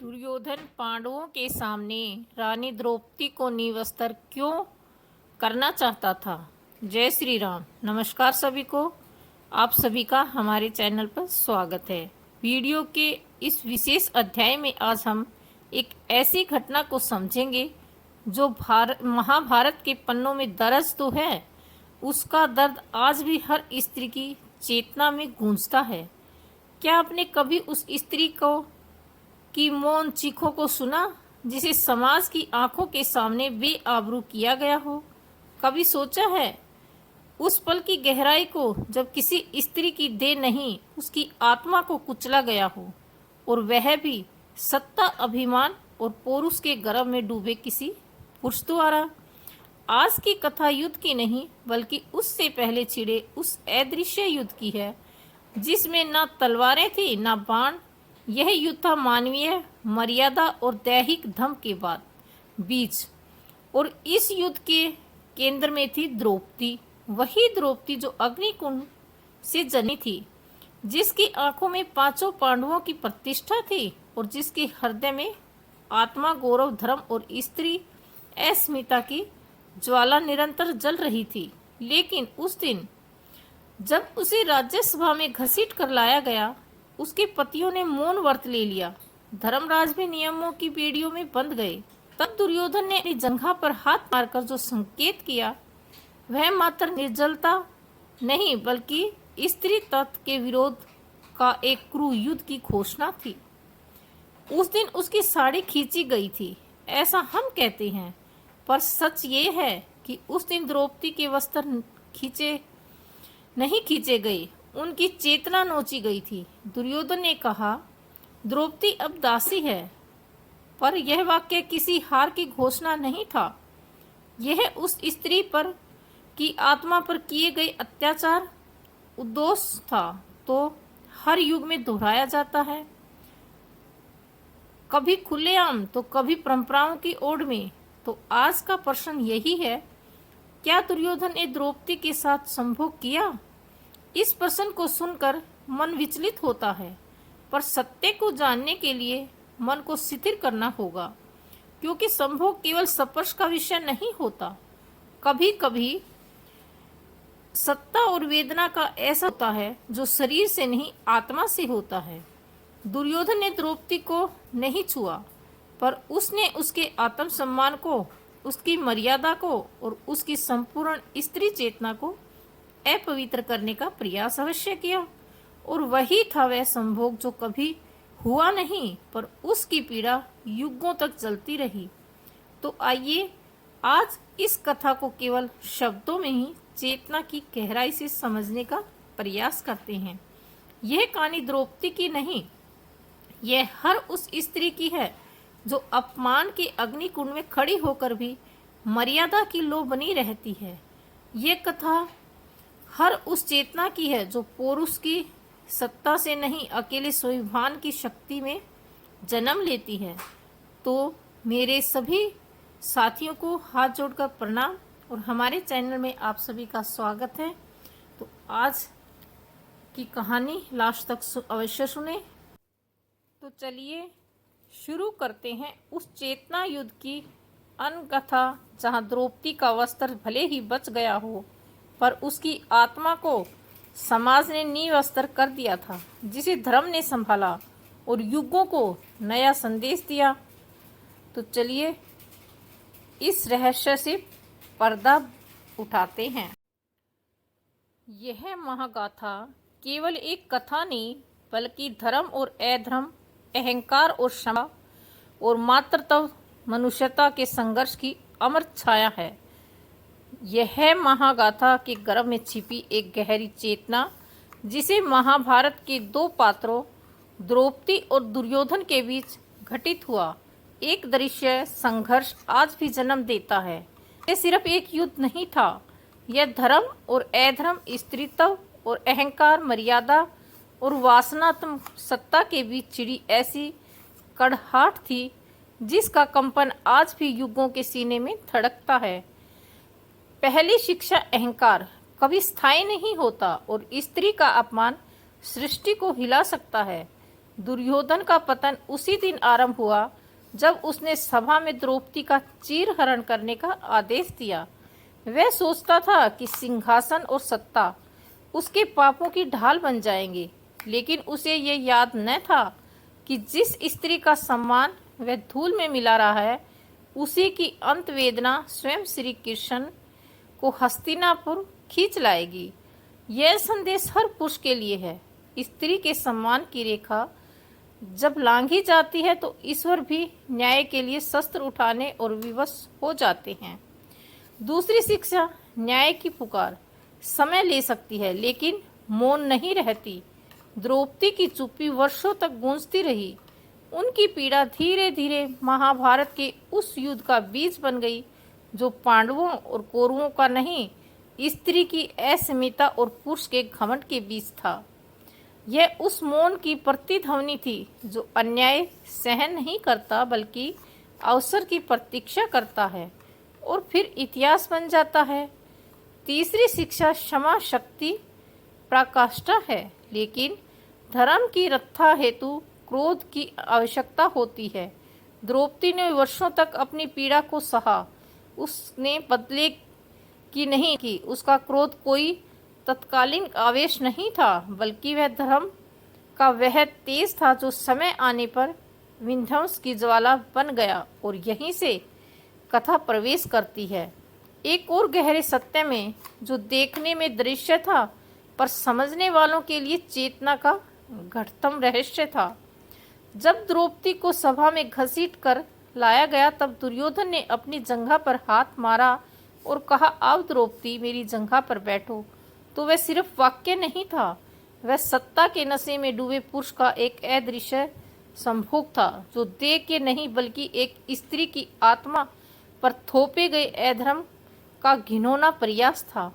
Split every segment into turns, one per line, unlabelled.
दुर्योधन पांडवों के सामने रानी द्रौपदी को निवस्त्र क्यों करना चाहता था। जय श्री राम। नमस्कार सभी को, आप सभी का हमारे चैनल पर स्वागत है। वीडियो के इस विशेष अध्याय में आज हम एक ऐसी घटना को समझेंगे जो महाभारत के पन्नों में दर्ज तो है, उसका दर्द आज भी हर स्त्री की चेतना में गूंजता है। क्या आपने कभी उस स्त्री को की मौन चीखों को सुना जिसे समाज की आंखों के सामने बेआबरू किया गया हो? कभी सोचा है उस पल की गहराई को जब किसी स्त्री की देह नहीं, उसकी आत्मा को कुचला गया हो, और वह भी सत्ता, अभिमान और पौरुष के गर्भ में डूबे किसी पुरुष द्वारा। आज की कथा युद्ध की नहीं, बल्कि उससे पहले छिड़े उस अदृश्य युद्ध की है जिसमें ना तलवारें थी ना बाण। यह युद्ध था मानवीय मर्यादा और दैहिक धर्म के बीच, और इस युद्ध के केंद्र में थी द्रौपदी, वही द्रौपदी जो अग्निकुंड से जनी थी, जिसकी आंखों में पांचों पांडवों की प्रतिष्ठा थी और जिसके हृदय में आत्मा, गौरव, धर्म और स्त्री अस्मिता की ज्वाला निरंतर जल रही थी। लेकिन उस दिन जब उसे राज्यसभा में घसीट कर लाया गया, उसके पतियों ने मौन व्रत ले लिया। धर्मराज भी नियमों की बेड़ियों में बंध गए। तब दुर्योधन ने अपनी जंघा पर हाथ मारकर जो संकेत किया, वह मात्र निर्जलता नहीं, बल्कि स्त्री तत्व के विरोध का एक क्रूर युद्ध की घोषणा थी। उस दिन उसकी साड़ी खींची गई थी, ऐसा हम कहते हैं, पर सच ये है कि उस दिन द्रौपदी के वस्त्र नहीं खींचे गए, उनकी चेतना नोची गई थी। दुर्योधन ने कहा, द्रौपदी अब दासी है, पर यह वाक्य किसी हार की घोषणा नहीं था। यह उस स्त्री पर की आत्मा पर किए गए अत्याचार उद्दोष था, तो हर युग में दोहराया जाता है, कभी खुलेआम तो कभी परंपराओं की ओर में। तो आज का प्रश्न यही है, क्या दुर्योधन ने द्रौपदी के साथ संभोग किया? इस प्रश्न को सुनकर मन विचलित होता है, पर सत्य को जानने के लिए मन को शिथिल करना होगा, क्योंकि संभोग केवल स्पर्श का विषय नहीं होता। कभी कभी सत्ता और वेदना का ऐसा होता है जो शरीर से नहीं, आत्मा से होता है। दुर्योधन ने द्रौपदी को नहीं छुआ, पर उसने उसके आत्मसम्मान को, उसकी मर्यादा को और उसकी संपूर्ण स्त्री चेतना को अपवित्र करने का प्रयास अवश्य किया। और वही था वह संभोग जो कभी हुआ नहीं, पर उसकी पीड़ा युगों तक चलती रही। तो आइए आज इस कथा को केवल शब्दों में ही चेतना की गहराई से समझने का प्रयास करते हैं। यह कहानी द्रौपदी की नहीं, यह हर उस स्त्री की है जो अपमान के अग्निकुंड में खड़ी होकर भी मर्यादा की लो बनी रहती है। ये कथा हर उस चेतना की है जो पुरुष की सत्ता से नहीं, अकेले स्वाभिमान की शक्ति में जन्म लेती है। तो मेरे सभी साथियों को हाथ जोड़कर प्रणाम और हमारे चैनल में आप सभी का स्वागत है। तो आज की कहानी लास्ट तक अवश्य सुने। तो चलिए शुरू करते हैं उस चेतना युद्ध की अनकथा, जहां द्रौपदी का वस्त्र भले ही बच गया हो, पर उसकी आत्मा को समाज ने निवस्त्र कर दिया था, जिसे धर्म ने संभाला और युगों को नया संदेश दिया। तो चलिए इस रहस्य से पर्दा उठाते हैं। यह महागाथा केवल एक कथा नहीं, बल्कि धर्म और अधर्म, अहंकार और क्षमा और मातृत्व, मनुष्यता के संघर्ष की अमर छाया है। यह महागाथा के गर्भ में छिपी एक गहरी चेतना, जिसे महाभारत के दो पात्रों द्रौपदी और दुर्योधन के बीच घटित हुआ एक दृश्य संघर्ष आज भी जन्म देता है। यह सिर्फ एक युद्ध नहीं था, यह धर्म और अधर्म, स्त्रीत्व और अहंकार, मर्यादा और वासनात्मक सत्ता के बीच छिड़ी ऐसी कड़हाहट थी जिसका कंपन आज भी युगों के सीने में धड़कता है। पहली शिक्षा, अहंकार कभी स्थायी नहीं होता और स्त्री का अपमान सृष्टि को हिला सकता है। दुर्योधन का पतन उसी दिन आरंभ हुआ जब उसने सभा में द्रौपदी का चीरहरण करने का आदेश दिया। वह सोचता था कि सिंहासन और सत्ता उसके पापों की ढाल बन जाएंगे, लेकिन उसे ये याद न था कि जिस स्त्री का सम्मान वह धूल में मिला रहा है, उसी की अंत वेदना स्वयं श्री कृष्ण को हस्तिनापुर खींच लाएगी। यह संदेश हर पुरुष के लिए है। स्त्री के सम्मान की रेखा जब लांघी जाती है तो ईश्वर भी न्याय के लिए शस्त्र उठाने और विवश हो जाते हैं। दूसरी शिक्षा, न्याय की पुकार समय ले सकती है लेकिन मौन नहीं रहती। द्रौपदी की चुप्पी वर्षों तक गूंजती रही। उनकी पीड़ा धीरे धीरे महाभारत के उस युद्ध का बीज बन गई जो पांडवों और कौरवों का नहीं, स्त्री की असमिता और पुरुष के घमंड के बीच था। यह उस मौन की प्रतिध्वनि थी जो अन्याय सहन नहीं करता बल्कि अवसर की प्रतीक्षा करता है और फिर इतिहास बन जाता है। तीसरी शिक्षा, क्षमा शक्ति पराकाष्ठा है, लेकिन धर्म की रक्षा हेतु क्रोध की आवश्यकता होती है। द्रौपदी ने वर्षों तक अपनी पीड़ा को सहा। उसने बदले की नहीं की। उसका क्रोध कोई तत्कालीन आवेश नहीं था, बल्कि वह धर्म का वह तेज था जो समय आने पर विध्वंस की ज्वाला बन गया। और यहीं से कथा प्रवेश करती है एक और गहरे सत्य में, जो देखने में दृश्य था पर समझने वालों के लिए चेतना का घटतम रहस्य था। जब द्रौपदी को सभा में घसीट कर लाया गया तब दुर्योधन ने अपनी जंघा पर हाथ मारा और कहा, आओ द्रौपदी मेरी जंघा पर बैठो। तो वह सिर्फ वाक्य नहीं था, वह सत्ता के नशे में डूबे पुरुष का एक अदृश्य संभोग था जो देह के नहीं बल्कि एक स्त्री की आत्मा पर थोपे गए अधर्म का घिनौना प्रयास था।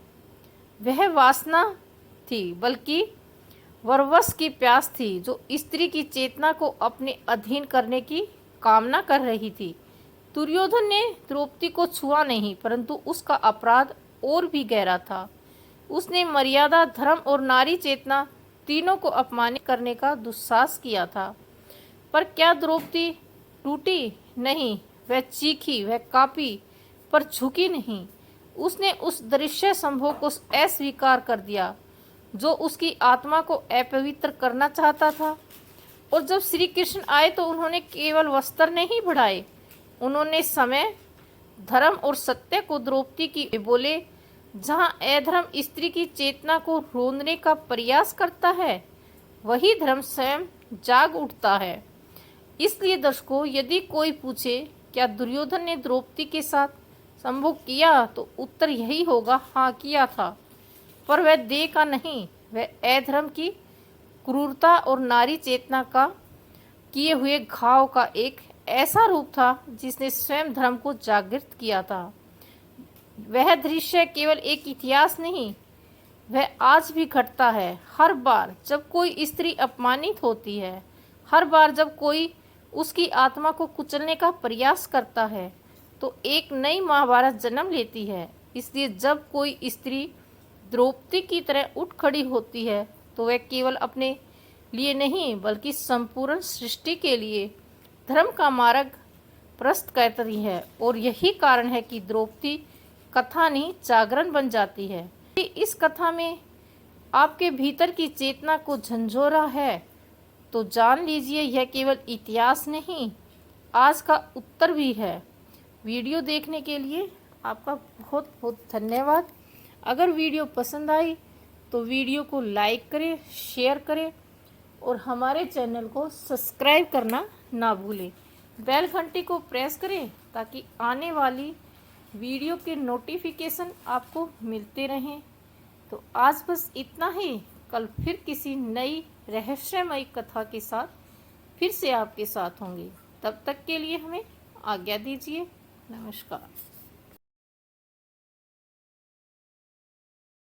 वह वासना थी बल्कि वरवश की प्यास थी जो स्त्री की चेतना को अपने अधीन करने की कामना कर रही थी। दुर्योधन ने द्रौपदी को छुआ नहीं, परंतु उसका अपराध और भी गहरा था। उसने मर्यादा, धर्म और नारी चेतना तीनों को अपमानित करने का दुस्साहस किया था। पर क्या द्रौपदी टूटी? नहीं, वह चीखी, वह कांपी, पर झुकी नहीं। उसने उस दृश्य संभोग को अस्वीकार कर दिया जो उसकी आत्मा को अपवित्र करना चाहता था। और जब श्री कृष्ण आए तो उन्होंने केवल वस्त्र नहीं बढ़ाए, उन्होंने समय, धर्म और सत्य को द्रौपदी की बोले। जहाँ अधर्म स्त्री की चेतना को रोंदने का प्रयास करता है, वही धर्म स्वयं जाग उठता है। इसलिए दर्शकों, यदि कोई पूछे क्या दुर्योधन ने द्रौपदी के साथ संभोग किया, तो उत्तर यही होगा, हाँ किया था। पर वह देह का नहीं, वह अधर्म की क्रूरता और नारी चेतना का किए हुए घाव का एक ऐसा रूप था जिसने स्वयं धर्म को जागृत किया था। वह दृश्य केवल एक इतिहास नहीं, वह आज भी घटता है। हर बार जब कोई स्त्री अपमानित होती है, हर बार जब कोई उसकी आत्मा को कुचलने का प्रयास करता है, तो एक नई महाभारत जन्म लेती है। इसलिए जब कोई स्त्री द्रौपदी की तरह उठ खड़ी होती है तो वह केवल अपने लिए नहीं बल्कि संपूर्ण सृष्टि के लिए धर्म का मार्ग प्रशस्त करती है। और यही कारण है कि द्रौपदी कथा नहीं जागरण बन जाती है। इस कथा में आपके भीतर की चेतना को झंझोरा है तो जान लीजिए यह केवल इतिहास नहीं, आज का उत्तर भी है। वीडियो देखने के लिए आपका बहुत बहुत धन्यवाद। अगर वीडियो पसंद आई तो वीडियो को लाइक करें, शेयर करें और हमारे चैनल को सब्सक्राइब करना ना भूलें। बेल घंटी को प्रेस करें ताकि आने वाली वीडियो के नोटिफिकेशन आपको मिलते रहें। तो आज बस इतना ही। कल फिर किसी नई रहस्यमयी कथा के साथ फिर से आपके साथ होंगे। तब तक के लिए हमें आज्ञा दीजिए। नमस्कार।